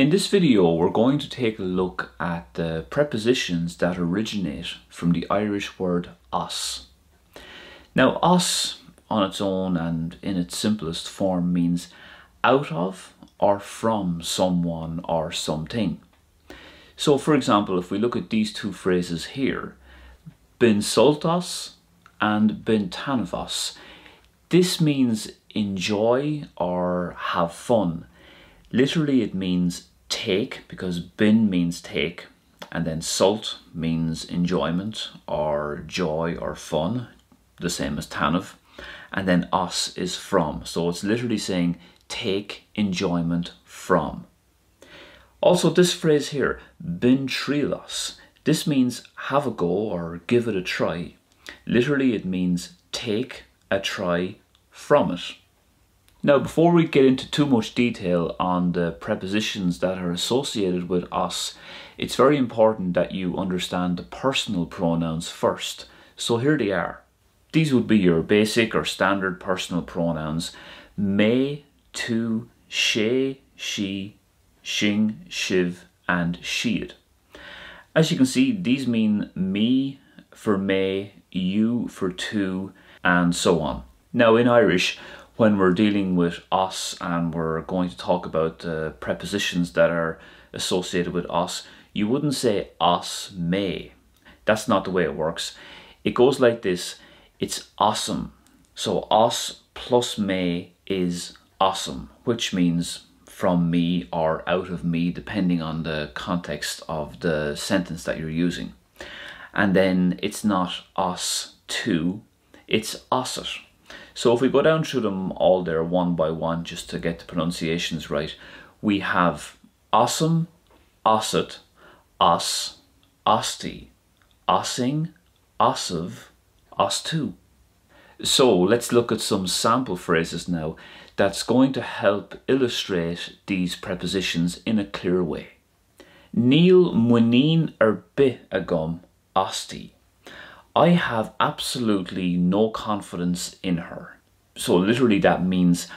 In this video, we're going to take a look at the prepositions that originate from the Irish word os. Now, os on its own and in its simplest form means out of or from someone or something. So, for example, if we look at these two phrases here, bin sultas and bin tanavos, this means enjoy or have fun. Literally, it means take, because bin means take, and then sult means enjoyment or joy or fun, the same as tanav, and then os is from. So it's literally saying take enjoyment from. Also, this phrase here, bin trilos, this means have a go or give it a try. Literally, it means take a try from it. Now, before we get into too much detail on the prepositions that are associated with os, it's very important that you understand the personal pronouns first. So here they are. These would be your basic or standard personal pronouns: me, tu, she, she, shing, shiv, and she'd. As you can see, these mean me for me, you for tu, and so on. Now, in Irish, when we're dealing with os and we're going to talk about the prepositions that are associated with os, you wouldn't say os me. That's not the way it works. It goes like this: it's awesome. So os plus me is awesome, which means from me or out of me, depending on the context of the sentence that you're using. And then it's not os to, it's osset. So if we go down through them all there one by one, just to get the pronunciations right, we have awesome, osset, os, osti, ossing, ossiv, ostu. So let's look at some sample phrases now that's going to help illustrate these prepositions in a clear way. Níl muín ar bith agam osti. I have absolutely no confidence in her. So literally that means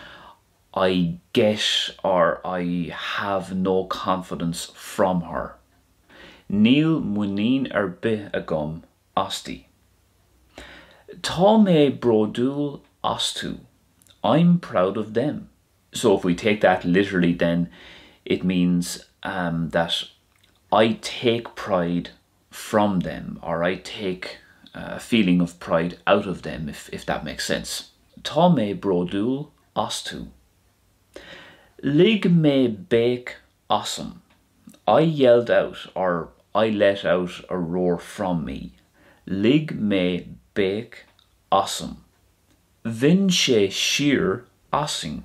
I get or I have no confidence from her. Níl muín ar bith agam osti. Tá mé brodúil ostu. I'm proud of them. So if we take that literally, then it means that I take pride from them, or I take a feeling of pride out of them, if that makes sense. Tá mé brodúil ostu. Lig mé bake awesome. I yelled out, or I let out a roar from me. Lig mé bake awesome. Vin sé sheer ossing.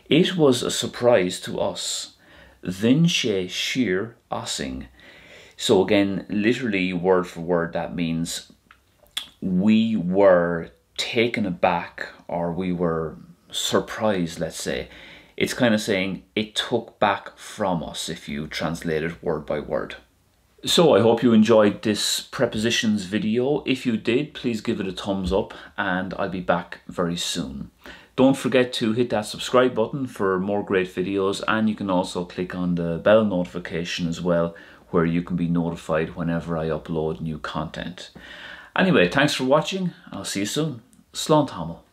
It was a surprise to us. Vin sé sheer ossing. So again, literally word for word, that means we were taken aback, or we were surprised, let's say. It's kind of saying it took back from us if you translate it word by word. So I hope you enjoyed this prepositions video. If you did, please give it a thumbs up, and I'll be back very soon. Don't forget to hit that subscribe button for more great videos, and you can also click on the bell notification as well, where you can be notified whenever I upload new content. Anyway, thanks for watching. I'll see you soon. Slán tamil.